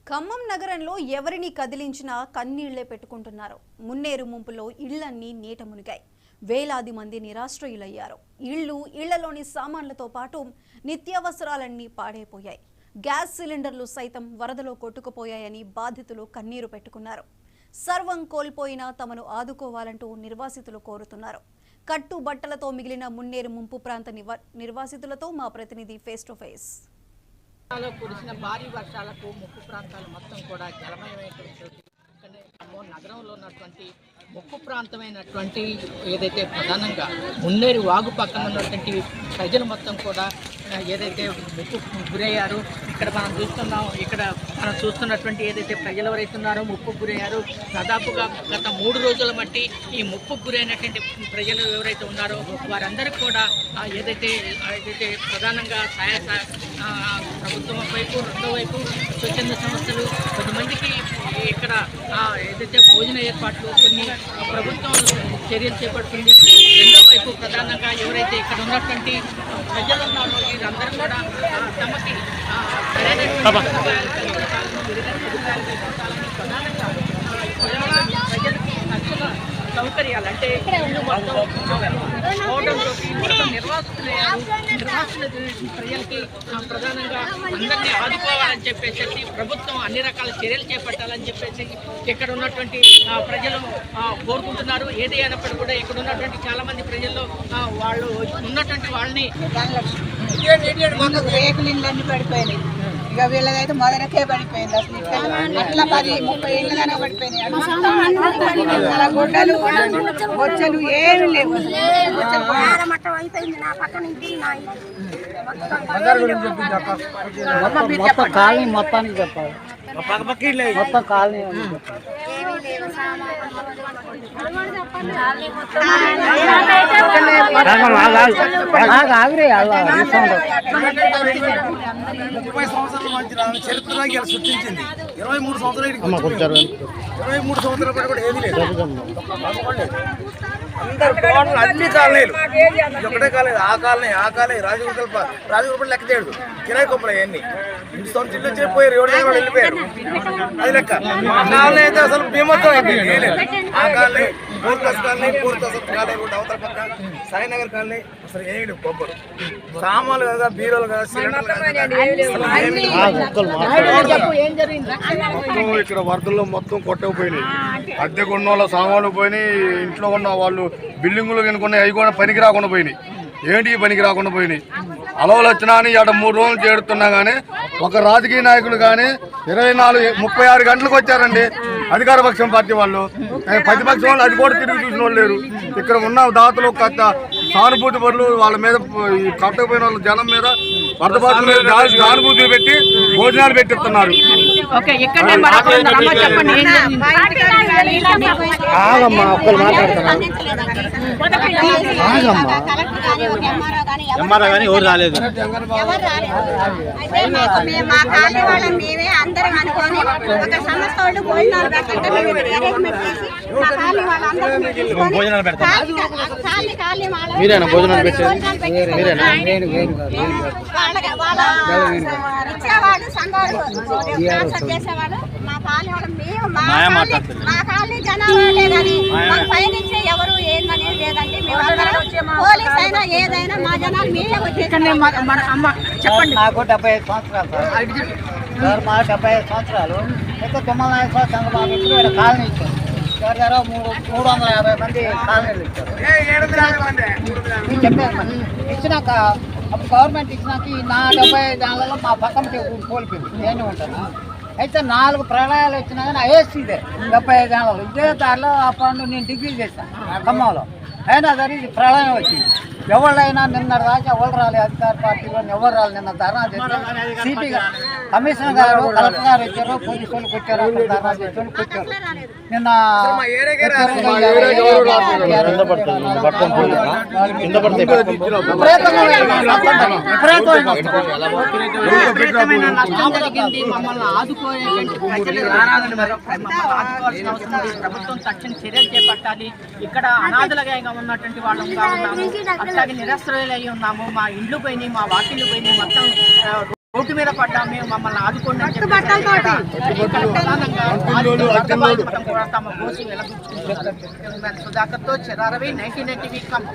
ఖమ్మం నగరంలో ఎవరిని కదిలించినా కన్నీళ్లే పెట్టుకుంటున్నారు. మున్నేరు ముంపులో ఇళ్లన్నీ నీట మునిగాయి. వేలాది మంది నిరాశ్రయులయ్యారు. ఇళ్లలోని సామాన్లతో పాటు నిత్యావసరాలన్నీ పాడైపోయాయి. గ్యాస్ సిలిండర్లు సైతం వరదలో కొట్టుకుపోయాయని బాధితులు కన్నీరు పెట్టుకున్నారు. సర్వం కోల్పోయినా తమను ఆదుకోవాలంటూ నిర్వాసితులు కోరుతున్నారు. కట్టుబట్టలతో మిగిలిన మున్నేరు ముంపు ప్రాంత నిర్వాసితులతో మా ప్రతినిధి ఫేస్ టు ఫేస్. కురిసిన భారీ వర్షాలకు ముప్పు ప్రాంతాలు మొత్తం కూడా జలమయమైనటువంటి నగరంలో ఉన్నటువంటి ముప్పు ప్రాంతమైనటువంటి ఏదైతే ప్రధానంగా మున్నేరు వాగు పక్కన ఉన్నటువంటి ప్రజలు మొత్తం కూడా ఏదైతే ముప్పు గురయ్యారో ఇక్కడ మనం చూస్తున్నటువంటి ఏదైతే ప్రజలు ఎవరైతే ఉన్నారో ముప్పు గురయ్యారో దాదాపుగా గత 3 రోజుల మట్టి ఈ ముప్పు గురైనటువంటి ప్రజలు ఎవరైతే ఉన్నారో వారందరికీ కూడా ఏదైతే ప్రధానంగా ప్రభుత్వం వైపు రెండో వైపు స్వచ్ఛంద సంస్థలు 10 మందికి ఇక్కడ ఏదైతే భోజన ఏర్పాట్లు కొన్ని ప్రభుత్వం చర్యలు చేపడుతుంది. రెండో వైపు ప్రధానంగా ఎవరైతే ఇక్కడ ఉన్నటువంటి ప్రజలు ఉన్నారో వీరందరూ కూడా తమకి ప్రజలకి నచ్చిన సౌకర్యాలు అంటే నిర్వాసితుల ప్రజలకి ప్రధానంగా అందరినీ ఆదుకోవాలని చెప్పేసి ప్రభుత్వం అన్ని రకాల చర్యలు చేపట్టాలని చెప్పేసి ఇక్కడ ఉన్నటువంటి ప్రజలు కోరుకుంటున్నారు. ఏది అయినప్పటికీ కూడా ఇక్కడ ఉన్నటువంటి చాలా మంది ప్రజల్లో వాళ్ళు ఉన్నటువంటి వాళ్ళని రేకులు ఇళ్ళన్నీ పడిపోయినాయి. ఇక వీళ్ళకైతే మొదలకే పడిపోయింది. అసలు అట్లా 10-30 ఇళ్ళనే పడిపోయినాయి. అలా గుడ్డలు బొచ్చలు ఏమి లేవు. మొత్తం కాలనీ మొత్తానికి చెప్పాలి. మొత్తం కాలనీ చరిత్ర సృష్టించింది. 23 సంవత్సరాలు 23 సంవత్సరాల పాటు కూడా ఏమీ లేదు. అందరు గోడలు అన్ని కాలనీలు ఒకటే కాలేదు. ఆ కాలనీ రాజగురుపల్లి లెక్క చేయడు. కిరాయి కొప్పలు అవన్నీ ఇంటి సొంత ఇల్లు చెప్పిపోయారు. 7 జనాలు వెళ్ళిపోయారు. అది లెక్క. ఆ కాలనీ అయితే అసలు బీమత్వం అయిపోయింది. ఆ కాలనీ పూర్తస్ కాలనీ అవతల పక్క సాయినగర్ కాలనీ అసలు ఏమి లేవు. కొబ్బరు సామాన్లు కదా, బీరోలు కదా, సిలిండర్లు ఇక్కడ వరదల్లో మొత్తం కొట్టకపోయినాయి. అద్దెకు ఉన్న వాళ్ళ సామాన్లు పోయినాయి. ఇంట్లో ఉన్న వాళ్ళు బిల్డింగులు కనుక్కున్నాయి. అవి కూడా పనికి రాకుండా పోయినాయి. ఏంటి పనికి రాకుండా పోయినాయి. అలవలు వచ్చినా అని 3 రోజులు చేడుతున్నా కానీ ఒక రాజకీయ నాయకులు కానీ 36 గంటలకు వచ్చారండి అధికార పక్షం పార్టీ వాళ్ళు. ప్రతిపక్షం వాళ్ళు అది కూడా తిరిగి చూసిన వాళ్ళు లేరు. ఇక్కడ ఉన్న దాతలు సానుభూతి పరులు వాళ్ళ మీద కట్టకపోయిన వాళ్ళ జనం మీద వరదబాధ సానుభూతి పెట్టి భోజనాలు పెట్టిస్తున్నారు. ఎంఆర్ఓ కానీ ఎవరు రాలేదు. భోజనాలు పెడతాం. మీరేనా భోజనాలు పెట్టేది? మీరేనా? ఎవరు ఏందనేది లేదండి. పోలీస్ అయినా ఏదైనా మా జనాలు మీరే చెప్పండి. నాకు 75 సంవత్సరాలు సార్. మా 75 సంవత్సరాలు అయితే తుమ్మలనాయక చంద్రబాబు ఇక్కడ కాలనీ ఇచ్చారు. దగ్గర 350 మంది కాలనీలు ఇచ్చారు. చెప్పాను ఇచ్చినాక అప్పుడు గవర్నమెంట్ ఇచ్చినాక నా 75 దానిలో మా పక్కన కోల్పోయింది. నేను ఉంటాను. అయితే 4 ప్రళయాలు వచ్చినా కానీ ఐఎస్సీ ఇదే 75 దానిలో ఇదే దారిలో అప్పుడు నేను డిగ్రీ చేశాను ఖమ్మంలో. అయినా సరే ఇది ప్రళయం వచ్చింది. ఎవరైనా నిన్న దాకా ఎవరు రాలేదు. అధికార పార్టీలో ఎవరు రాలేదు. నిన్న ధర్నా చేశారు. సిపి కమిషనర్ గారు, కలెక్టర్ గారు వచ్చారు, పోలీసు వాళ్ళకి వచ్చారు. అక్కడ ధర్నా చేసిన వచ్చారు. నిన్న మమ్మల్ని ఆదుకోవాల్సిన ప్రభుత్వం తక్షణ చర్యలు చేపట్టాలి. ఇక్కడ అనాథలుగా ఉన్నటువంటి వాళ్ళంగా ఉన్నాము, అట్లాగే నిరస్త్రయులై ఉన్నాము. మా ఇండ్లు పోయినాయి, మా వాకిళ్ళు పోయినాయి, మొత్తం రోడ్డు మీద పడ్డాం, మేము మమ్మల్ని ఆదుకోండి అని చెప్పి ప్రధానంగా తమ కోసం వెలబుచ్చుకుంటున్నారు. సుధాకర్తో చిరారవి 1990 ఖమ్మం.